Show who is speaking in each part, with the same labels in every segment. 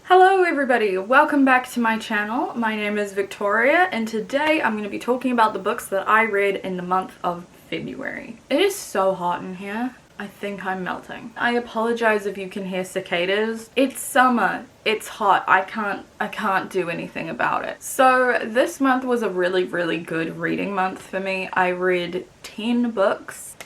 Speaker 1: Hello everybody, welcome back to my channel. My name is Victoria and today I'm going to be talking about the books that I read in the month of February. It is so hot in here. I think I'm melting. I apologize if you can hear cicadas. It's summer. It's hot. I can't do anything about it. So this month was a really good reading month for me. I read 10 books.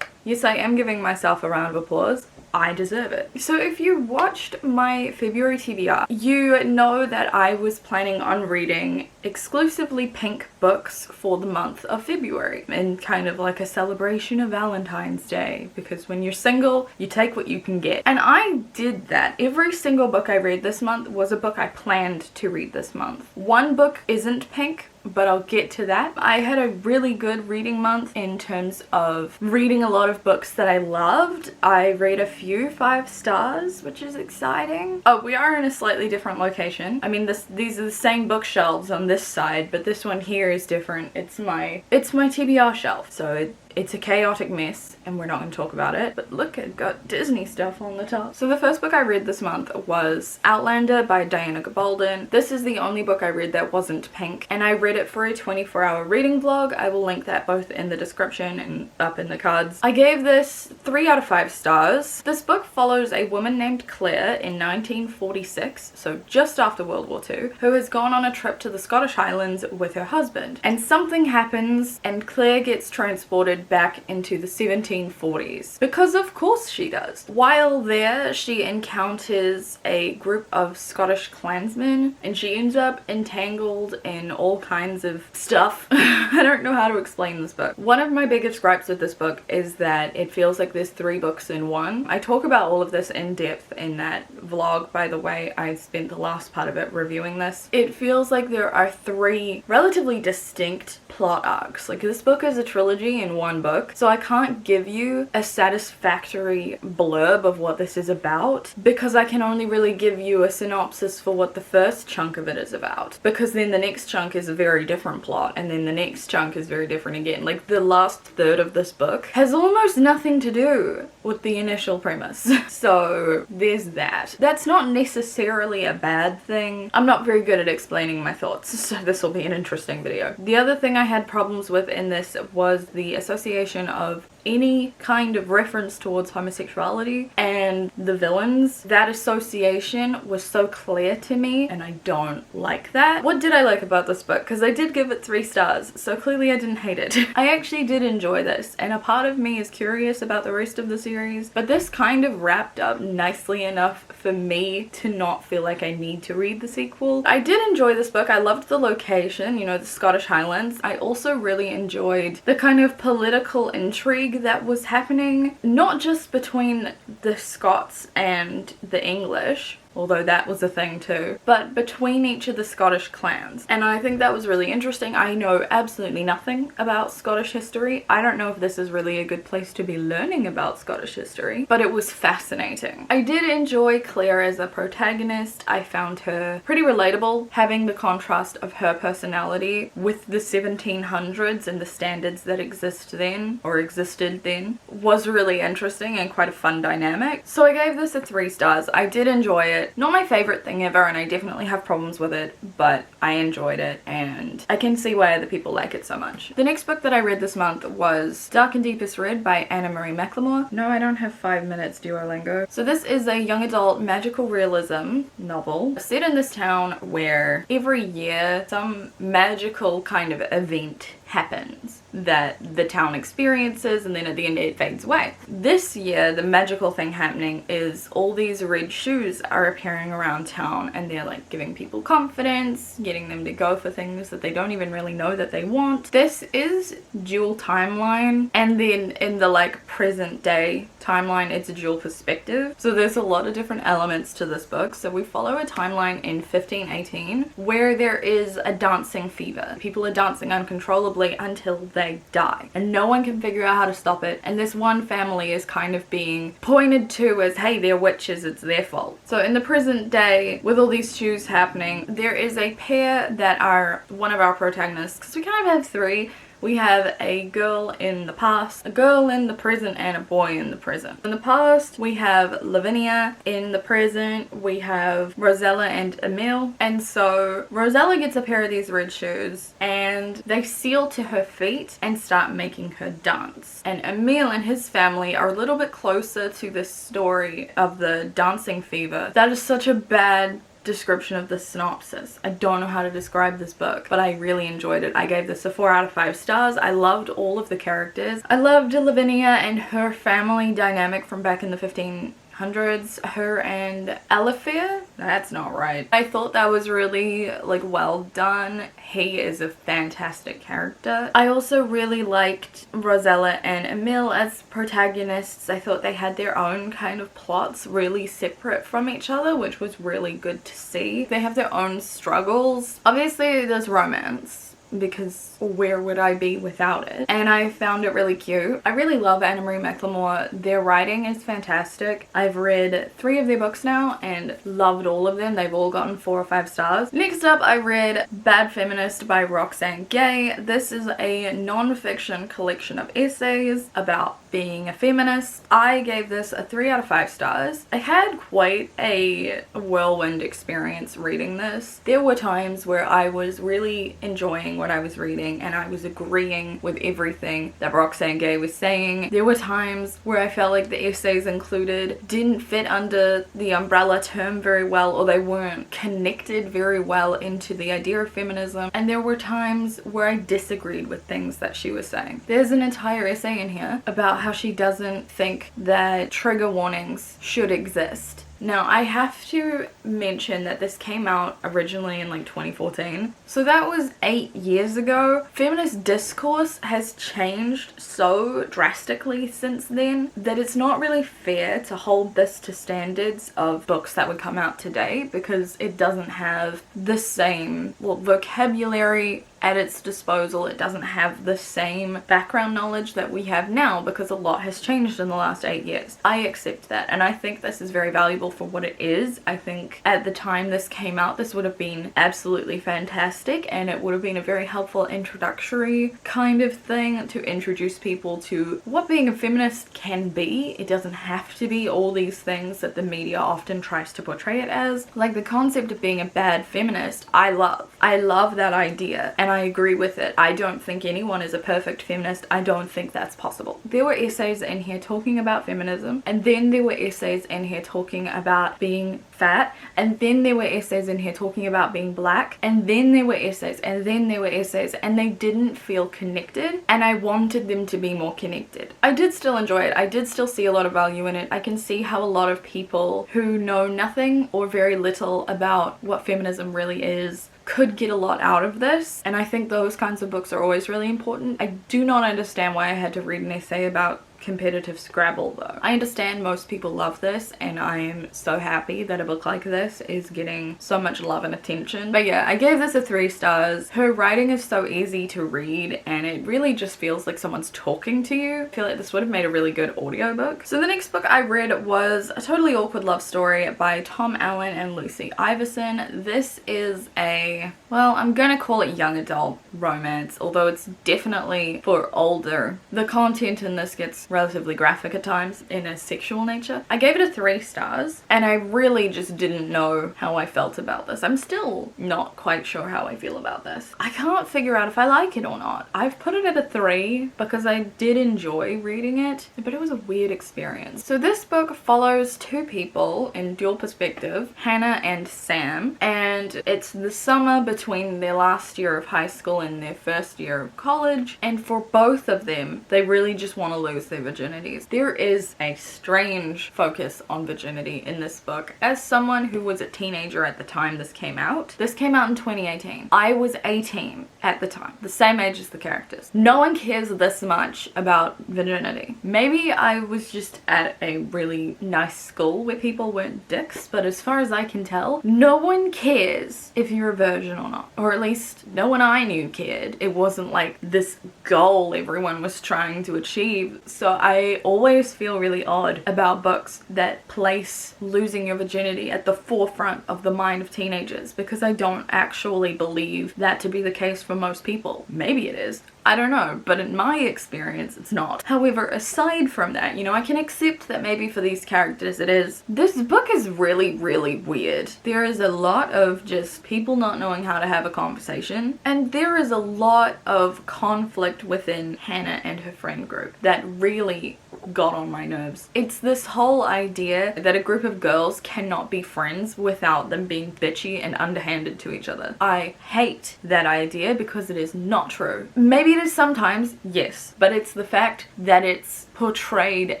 Speaker 1: Yes, I am giving myself a round of applause. I deserve it. So if you watched my February TBR, you know that I was planning on reading exclusively pink books for the month of February and kind of like a celebration of Valentine's Day, because when you're single, you take what you can get. And I did that. Every single book I read this month was a book I planned to read this month. One book isn't pink, but I'll get to that. I had a really good reading month in terms of reading a lot of books that I loved. I read a few 5 stars, which is exciting. Oh, we are in a slightly different location. I mean, these are the same bookshelves on this side, but this one here is different. It's my TBR shelf, so it's a chaotic mess and we're not going to talk about it, but look, it got Disney stuff on the top. So the first book I read this month was Outlander by Diana Gabaldon. This is the only book I read that wasn't pink, and I read it for a 24-hour reading vlog. I will link that both in the description and up in the cards. I gave this 3 out of 5 stars. This book follows a woman named Claire in 1946, so just after World War II, who has gone on a trip to the Scottish Highlands with her husband, and something happens and Claire gets transported back into the 1740s, because of course she does. While there, she encounters a group of Scottish clansmen and she ends up entangled in all kinds of stuff. I don't know how to explain this book. One of my biggest gripes with this book is that it feels like there's 3 books in one. I talk about all of this in depth in that vlog, by the way. I spent the last part of it reviewing this. It feels like there are 3 relatively distinct plot arcs. Like, this book is a trilogy in one book, so I can't give you a satisfactory blurb of what this is about, because I can only really give you a synopsis for what the first chunk of it is about, because then the next chunk is a very different plot, and then the next chunk is very different again. Like, the last third of this book has almost nothing to do with the initial premise. So there's that. That's not necessarily a bad thing. I'm not very good at explaining my thoughts, so this will be an interesting video. The other thing I had problems with in this was the association of any kind of reference towards homosexuality and the villains. That association was so clear to me and I don't like that. What did I like about this book? Because I did give it 3 stars, so clearly I didn't hate it. I actually did enjoy this, and a part of me is curious about the rest of the series, but this kind of wrapped up nicely enough for me to not feel like I need to read the sequel. I did enjoy this book. I loved the location, you know, the Scottish Highlands. I also really enjoyed the kind of political intrigue that was happening, not just between the Scots and the English, although that was a thing too, but between each of the Scottish clans. And I think that was really interesting. I know absolutely nothing about Scottish history. I don't know if this is really a good place to be learning about Scottish history, but it was fascinating. I did enjoy Claire as a protagonist. I found her pretty relatable. Having the contrast of her personality with the 1700s and the standards that exist then, or existed then, was really interesting and quite a fun dynamic. So I gave this a 3 stars. I did enjoy it. Not my favorite thing ever, and I definitely have problems with it, but I enjoyed it and I can see why other people like it so much. The next book that I read this month was Dark and Deepest Red by Anna Marie McLemore. No, I don't have 5 minutes, Duolingo. So this is a young adult magical realism novel set in this town where every year some magical kind of event happens that the town experiences, and then at the end it fades away. This year the magical thing happening is all these red shoes are appearing around town, and they're like giving people confidence, getting them to go for things that they don't even really know that they want. This is dual timeline, and then in the like present day timeline it's a dual perspective, so there's a lot of different elements to this book. So we follow a timeline in 1518 where there is a dancing fever. People are dancing uncontrollably until they die, and no one can figure out how to stop it, and this one family is kind of being pointed to as, hey, they're witches, it's their fault. So in the present day, with all these shoes happening, there is a pair that are one of our protagonists, because we kind of have 3, We have a girl in the past, a girl in the present, and a boy in the present. In the past, we have Lavinia. In the present, we have Rosella and Emil. And so Rosella gets a pair of these red shoes and they seal to her feet and start making her dance. And Emil and his family are a little bit closer to this story of the dancing fever. That is such a bad description of the synopsis. I don't know how to describe this book, but I really enjoyed it. I gave this a 4 out of 5 stars. I loved all of the characters. I loved Lavinia and her family dynamic from back in the 1500s. Her and Alethea? That's not right. I thought that was really well done. He is a fantastic character. I also really liked Rosella and Emil as protagonists. I thought they had their own kind of plots really separate from each other, which was really good to see. They have their own struggles. Obviously there's romance, because where would I be without it? And I found it really cute. I really love Anna Marie McLemore. Their writing is fantastic. I've read 3 of their books now and loved all of them. They've all gotten 4 or 5 stars. Next up, I read Bad Feminist by Roxane Gay. This is a non-fiction collection of essays about being a feminist. I gave this a 3 out of 5 stars. I had quite a whirlwind experience reading this. There were times where I was really enjoying what I was reading and I was agreeing with everything that Roxane Gay was saying. There were times where I felt like the essays included didn't fit under the umbrella term very well, or they weren't connected very well into the idea of feminism, and there were times where I disagreed with things that she was saying. There's an entire essay in here about how she doesn't think that trigger warnings should exist. Now, I have to mention that this came out originally in 2014, so that was 8 years ago. Feminist discourse has changed so drastically since then that it's not really fair to hold this to standards of books that would come out today, because it doesn't have the same vocabulary at its disposal. It doesn't have the same background knowledge that we have now, because a lot has changed in the last 8 years. I accept that, and I think this is very valuable for what it is. I think at the time this came out, this would have been absolutely fantastic, and it would have been a very helpful introductory kind of thing to introduce people to what being a feminist can be. It doesn't have to be all these things that the media often tries to portray it as. Like the concept of being a bad feminist, I love. I love that idea, and I agree with it. I don't think anyone is a perfect feminist. I don't think that's possible. There were essays in here talking about feminism, and then there were essays in here talking about being fat, and then there were essays in here talking about being black, and then there were essays, and then there were essays, and they didn't feel connected, and I wanted them to be more connected. I did still enjoy it. I did still see a lot of value in it. I can see how a lot of people who know nothing or very little about what feminism really is could get a lot out of this, and I think those kinds of books are always really important. I do not understand why I had to read an essay about competitive Scrabble though. I understand most people love this, and I am so happy that a book like this is getting so much love and attention. But yeah, I gave this a 3 stars. Her writing is so easy to read, and it really just feels like someone's talking to you. I feel like this would have made a really good audiobook. So the next book I read was A Totally Awkward Love Story by Tom Allen and Lucy Iverson. This is a, well, I'm gonna call it young adult romance, although it's definitely for older. The content in this gets relatively graphic at times in a sexual nature. I gave it a 3 stars, and I really just didn't know how I felt about this. I'm still not quite sure how I feel about this. I can't figure out if I like it or not. I've put it at a 3 because I did enjoy reading it, but it was a weird experience. So this book follows 2 people in dual perspective, Hannah and Sam, and it's the summer between their last year of high school and their first year of college, and for both of them, they really just want to lose their virginities. There is a strange focus on virginity in this book. As someone who was a teenager at the time this came out in 2018. I was 18 at the time, the same age as the characters. No one cares this much about virginity. Maybe I was just at a really nice school where people weren't dicks, but as far as I can tell, no one cares if you're a virgin or not. Or at least no one I knew cared. It wasn't like this goal everyone was trying to achieve. So So I always feel really odd about books that place losing your virginity at the forefront of the mind of teenagers, because I don't actually believe that to be the case for most people. Maybe it is, I don't know, but in my experience it's not. However, aside from that, you know, I can accept that maybe for these characters it is. This book is really, really weird. There is a lot of just people not knowing how to have a conversation, and there is a lot of conflict within Hannah and her friend group that really got on my nerves. It's this whole idea that a group of girls cannot be friends without them being bitchy and underhanded to each other. I hate that idea because it is not true. Maybe it is sometimes, yes, but it's the fact that it's portrayed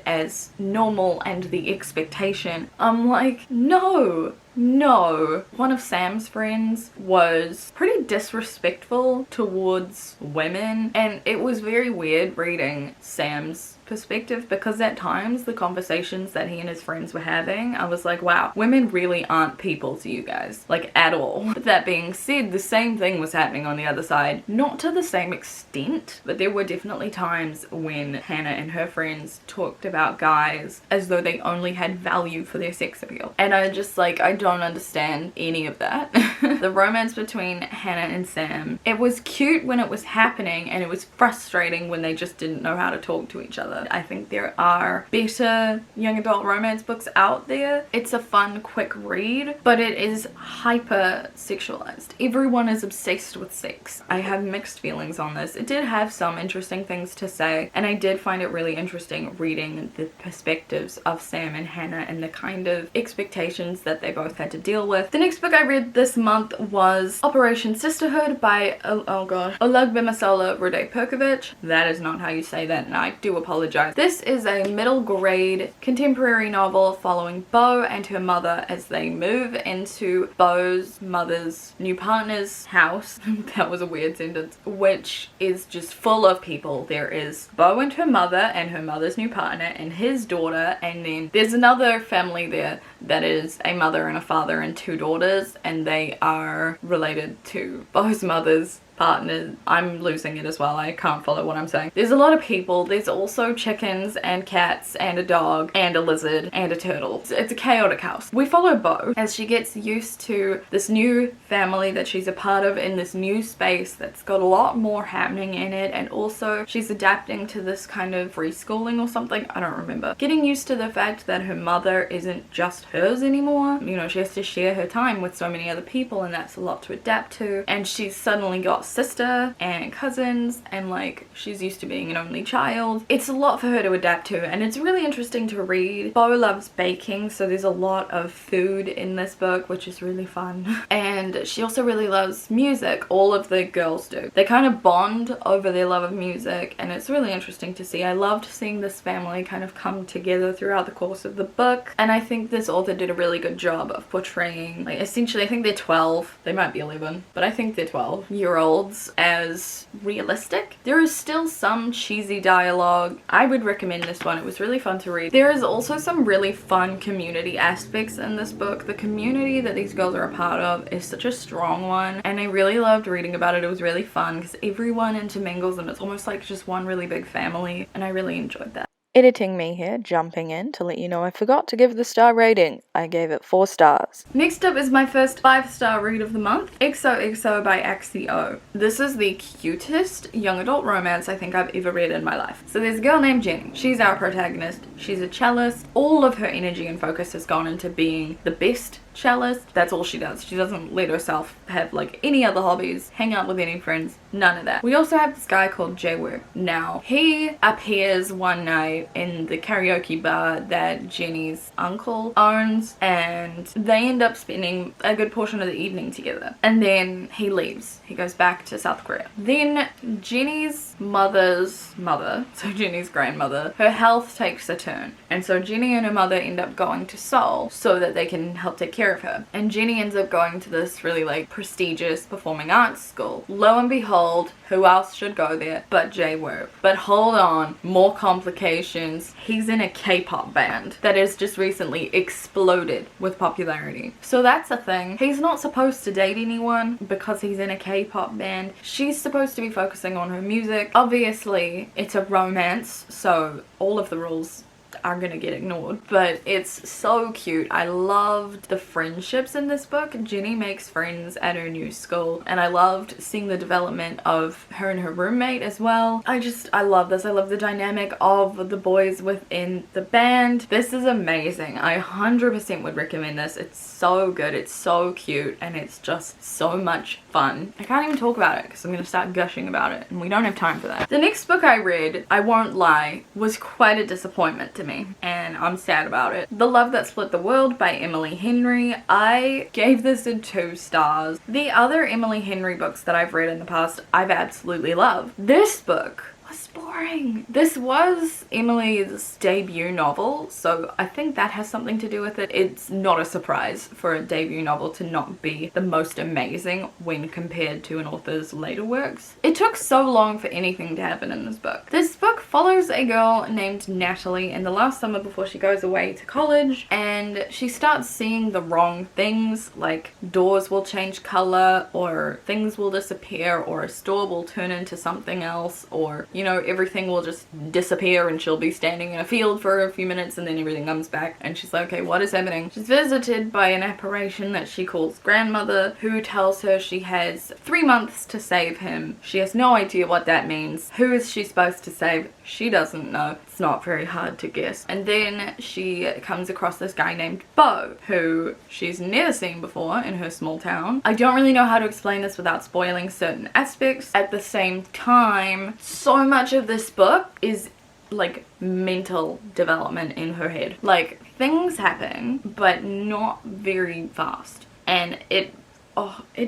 Speaker 1: as normal and the expectation. I'm like, no. One of Sam's friends was pretty disrespectful towards women, and it was very weird reading Sam's perspective, because at times the conversations that he and his friends were having, I was like, wow, women really aren't people to you guys, like at all. But that being said, the same thing was happening on the other side, not to the same extent, but there were definitely times when Hannah and her friends talked about guys as though they only had value for their sex appeal, and I just like, I don't understand any of that. The romance between Hannah and Sam, it was cute when it was happening, and it was frustrating when they just didn't know how to talk to each other. I think there are better young adult romance books out there. It's a fun, quick read, but it is hyper sexualized. Everyone is obsessed with sex. I have mixed feelings on this. It did have some interesting things to say, and I did find it really interesting reading the perspectives of Sam and Hannah and the kind of expectations that they both had to deal with. The next book I read this month was Operation Sisterhood by Olugbimasola Rode-Perkovich. That is not how you say that, and I do apologize. This is a middle grade contemporary novel following Bo and her mother as they move into Bo's mother's new partner's house. That was a weird sentence. Which is just full of people. There is Bo and her mother's new partner and his daughter, and then there's another family there that is a mother and a father and two daughters, and they are related to Bo's mother's partner. I'm losing it as well. I can't follow what I'm saying. There's a lot of people. There's also chickens and cats and a dog and a lizard and a turtle. It's a chaotic house. We follow Bo as she gets used to this new family that she's a part of in this new space that's got a lot more happening in it, and also she's adapting to this kind of free schooling or something. I don't remember. Getting used to the fact that her mother isn't just hers anymore. You know, she has to share her time with so many other people, and that's a lot to adapt to. And she's suddenly got sister and cousins, and like she's used to being an only child. It's a lot for her to adapt to, and it's really interesting to read. Bo loves baking, so there's a lot of food in this book, which is really fun. And she also really loves music. All of the girls do. They kind of bond over their love of music, and it's really interesting to see. I loved seeing this family kind of come together throughout the course of the book, and I think this author did a really good job of portraying, like, essentially, I think they're 12, they might be 11, but I think they're 12-year-olds as realistic. There is still some cheesy dialogue. I would recommend this one. It was really fun to read. There is also some really fun community aspects in this book. The community that these girls are a part of is such a strong one, and I really loved reading about it. It was really fun because everyone intermingles and it's almost like just one really big family, and I really enjoyed that.
Speaker 2: Editing me here, jumping in to let you know I forgot to give the star rating. I gave it 4 stars.
Speaker 1: Next up is my first 5-star read of the month, XOXO by Axio. This is the cutest young adult romance I think I've ever read in my life. So there's a girl named Jenny. She's our protagonist. She's a cellist. All of her energy and focus has gone into being the best cellist. That's all she does. She doesn't let herself have like any other hobbies, hang out with any friends, none of that. We also have this guy called Jaewook. Now, he appears one night in the karaoke bar that Jenny's uncle owns, and they end up spending a good portion of the evening together. And then he leaves. He goes back to South Korea. Then Jenny's mother's mother, so Jenny's grandmother, her health takes a turn. And so Jenny and her mother end up going to Seoul so that they can help take care care of her. And Jenny ends up going to this really like prestigious performing arts school. Lo and behold, who else should go there but Jay Werb? But hold on, more complications. He's in a K-pop band that has just recently exploded with popularity. So that's a thing. He's not supposed to date anyone because he's in a K-pop band. She's supposed to be focusing on her music. Obviously, it's a romance, so all of the rules are gonna get ignored, but it's so cute. I loved the friendships in this book. Jenny makes friends at her new school, and I loved seeing the development of her and her roommate as well. I love this. I love the dynamic of the boys within the band. This is amazing. I 100% would recommend this. It's so good, it's so cute, and it's just so much fun. I can't even talk about it because I'm gonna start gushing about it, and we don't have time for that. The next book I read, I won't lie, was quite a disappointment to me, and I'm sad about it. The Love That Split the World by Emily Henry. I gave this a 2 stars. The other Emily Henry books that I've read in the past, I've absolutely loved. This book was boring. This was Emily's debut novel, so I think that has something to do with it. It's not a surprise for a debut novel to not be the most amazing when compared to an author's later works. It took so long for anything to happen in this book. This book follows a girl named Natalie in the last summer before she goes away to college, and she starts seeing the wrong things, like doors will change color, or things will disappear, or a store will turn into something else, or you know, everything will just disappear and she'll be standing in a field for a few minutes and then everything comes back and she's like, okay, what is happening? She's visited by an apparition that she calls grandmother, who tells her she has 3 months to save him. She has no idea what that means. Who is she supposed to save? She doesn't know. It's not very hard to guess. And then she comes across this guy named Beau, who she's never seen before in her small town. I don't really know how to explain this without spoiling certain aspects. At the same time, so much of this book is like mental development in her head. Like, things happen, but not very fast. And it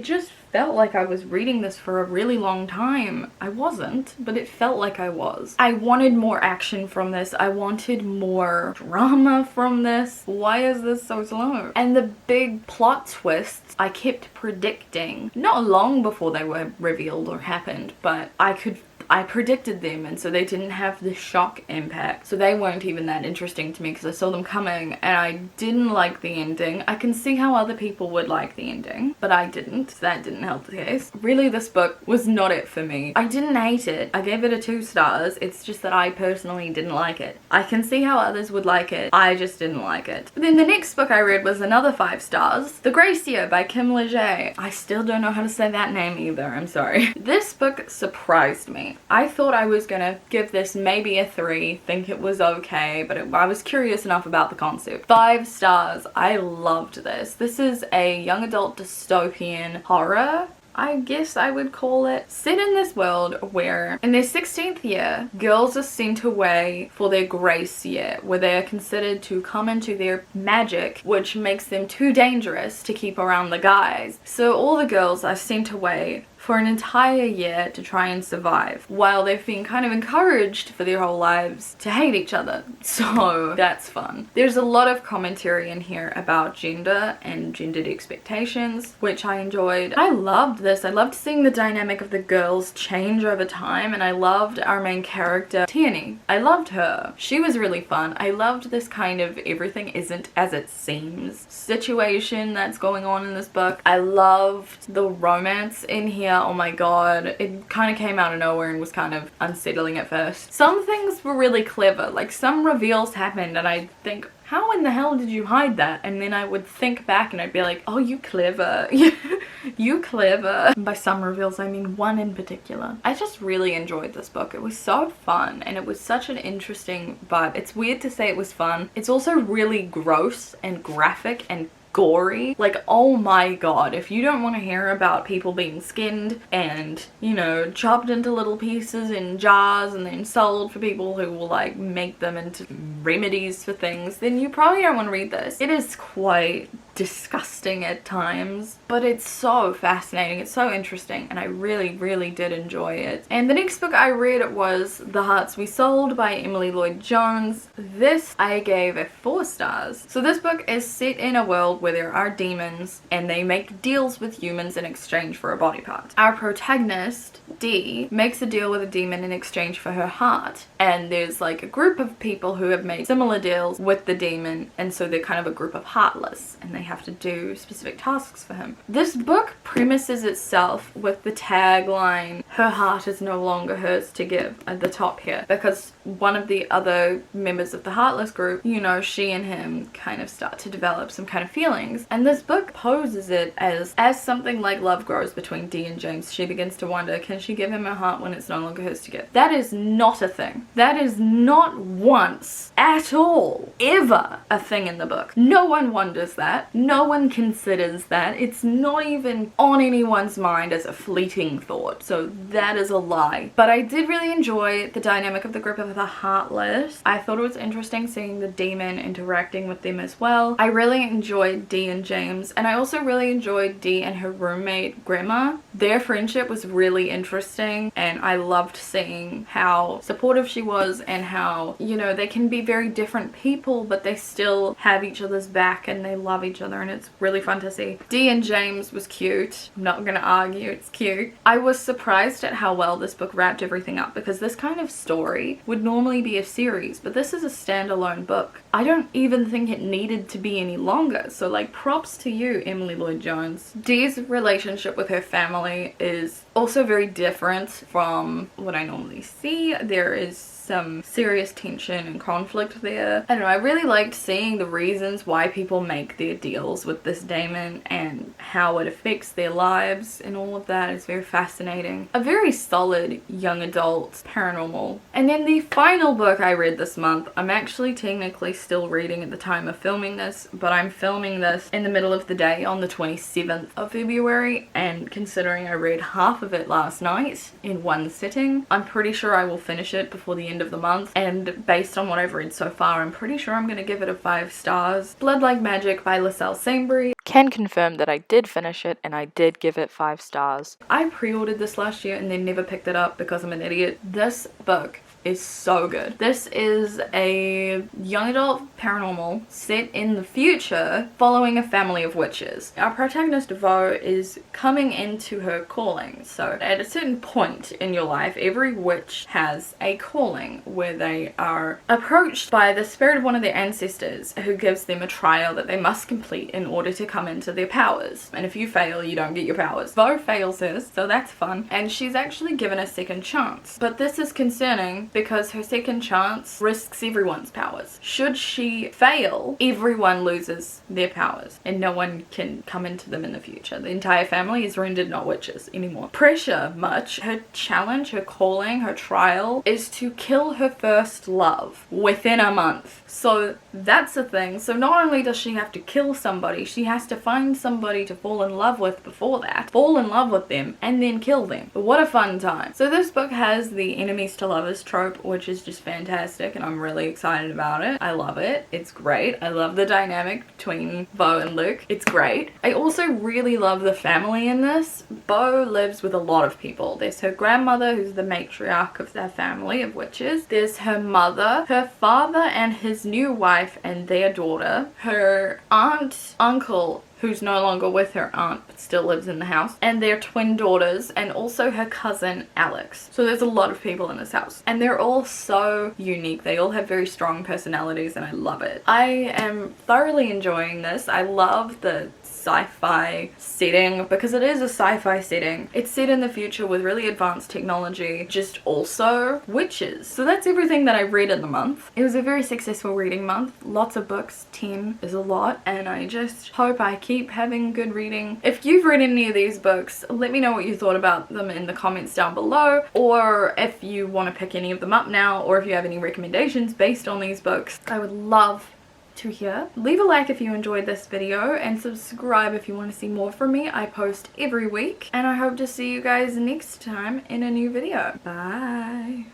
Speaker 1: just felt like I was reading this for a really long time. I wasn't, but it felt like I was. I wanted more action from this. I wanted more drama from this. Why is this so slow? And the big plot twists I kept predicting, not long before they were revealed or happened, but I predicted them, and so they didn't have the shock impact. So they weren't even that interesting to me because I saw them coming and I didn't like the ending. I can see how other people would like the ending, but I didn't. So that didn't help the case. Really, this book was not it for me. I didn't hate it. I gave it a 2 stars. It's just that I personally didn't like it. I can see how others would like it. I just didn't like it. But then the next book I read was another 5 stars. The Gracia by Kim Leger. I still don't know how to say that name either. I'm sorry. This book surprised me. I thought I was gonna give this maybe a 3, think it was okay, but I was curious enough about the concept. 5 stars. I loved this. This is a young adult dystopian horror, I guess I would call it, set in this world where in their 16th year, girls are sent away for their grace year, where they are considered to come into their magic, which makes them too dangerous to keep around the guys. So all the girls are sent away for an entire year to try and survive, while they've been kind of encouraged for their whole lives to hate each other. So that's fun. There's a lot of commentary in here about gender and gendered expectations, which I enjoyed. I loved this. I loved seeing the dynamic of the girls change over time, and I loved our main character, Tierney. I loved her. She was really fun. I loved this kind of everything isn't as it seems situation that's going on in this book. I loved the romance in here. Oh my god, it kind of came out of nowhere and was kind of unsettling at first. Some things were really clever, like some reveals happened and I'd think, how in the hell did you hide that? And then I would think back and I'd be like, oh, you clever. You clever. By some reveals, I mean one in particular. I just really enjoyed this book. It was so fun and it was such an interesting vibe. It's weird to say it was fun. It's also really gross and graphic and gory. Like, oh my god, if you don't want to hear about people being skinned and, you know, chopped into little pieces in jars and then sold for people who will like make them into remedies for things, then you probably don't want to read this. It is quite disgusting at times, but it's so fascinating, it's so interesting, and I really, really did enjoy it. And the next book I read was The Hearts We Sold by Emily Lloyd-Jones. This I gave a 4 stars. So this book is set in a world where there are demons and they make deals with humans in exchange for a body part. Our protagonist, Dee, makes a deal with a demon in exchange for her heart, and there's like a group of people who have made similar deals with the demon, and so they're kind of a group of heartless and they have to do specific tasks for him. This book premises itself with the tagline, "Her heart is no longer hers to give," at the top here, because one of the other members of the heartless group, you know, she and him kind of start to develop some kind of feelings, and this book poses it as something like love grows between Dee and James. She begins to wonder, can she give him her heart when it's no longer hers to give? That is not a thing. That is not once at all ever a thing in the book. No one wonders that. No one considers that. It's not even on anyone's mind as a fleeting thought. So that is a lie. But I did really enjoy the dynamic of the group of the heartless. I thought it was interesting seeing the demon interacting with them as well. I really enjoyed Dee and James, and I also really enjoyed Dee and her roommate Grandma. Their friendship was really interesting, and I loved seeing how supportive she was and how, you know, they can be very different people but they still have each other's back and they love each other, and it's really fun to see. Dee and James was cute. I'm not gonna argue, it's cute. I was surprised at how well this book wrapped everything up, because this kind of story would normally be a series, but this is a standalone book. I don't even think it needed to be any longer, so like props to you, Emily Lloyd-Jones. Dee's relationship with her family is also very different from what I normally see. There is some serious tension and conflict there. I don't know, I really liked seeing the reasons why people make their deals with this demon and how it affects their lives, and all of that is very fascinating. A very solid young adult paranormal. And then the final book I read this month, I'm actually technically still reading at the time of filming this, but I'm filming this in the middle of the day on the 27th of February, and considering I read half of it last night in one sitting, I'm pretty sure I will finish it before the end of the month, and based on what I've read so far, I'm pretty sure I'm gonna give it a 5 stars. Bloodlike Magic by LaSalle Sainsbury.
Speaker 2: Can confirm that I did finish it and I did give it 5 stars.
Speaker 1: I pre-ordered this last year and then never picked it up because I'm an idiot. This book is so good. This is a young adult paranormal set in the future following a family of witches. Our protagonist Vo is coming into her calling. So at a certain point in your life, every witch has a calling where they are approached by the spirit of one of their ancestors who gives them a trial that they must complete in order to come into their powers. And if you fail, you don't get your powers. Vo fails hers, so that's fun. And she's actually given a second chance. But this is concerning because her second chance risks everyone's powers. Should she fail, everyone loses their powers and no one can come into them in the future. The entire family is rendered not witches anymore. Pressure much. Her challenge, her calling, her trial is to kill her first love within a month. So that's a thing. So not only does she have to kill somebody, she has to find somebody to fall in love with before that, fall in love with them, and then kill them. But what a fun time. So this book has the enemies to lovers trope, which is just fantastic, and I'm really excited about it. I love it. It's great. I love the dynamic between Bo and Luke. It's great. I also really love the family in this. Bo lives with a lot of people. There's her grandmother, who's the matriarch of their family of witches. There's her mother, her father and his new wife and their daughter, her aunt, uncle, who's no longer with her aunt but still lives in the house, and their twin daughters, and also her cousin Alex. So there's a lot of people in this house, and they're all so unique. They all have very strong personalities, and I love it. I am thoroughly enjoying this. I love the sci-fi setting because it is a sci-fi setting. It's set in the future with really advanced technology, just also witches. So that's everything that I read in the month. It was a very successful reading month. Lots of books. 10 is a lot, and I just hope I keep having good reading. If you've read any of these books, let me know what you thought about them in the comments down below, or if you want to pick any of them up now, or if you have any recommendations based on these books. I would love to hear. Leave a like if you enjoyed this video, and subscribe if you want to see more from me. I post every week, and I hope to see you guys next time in a new video. Bye.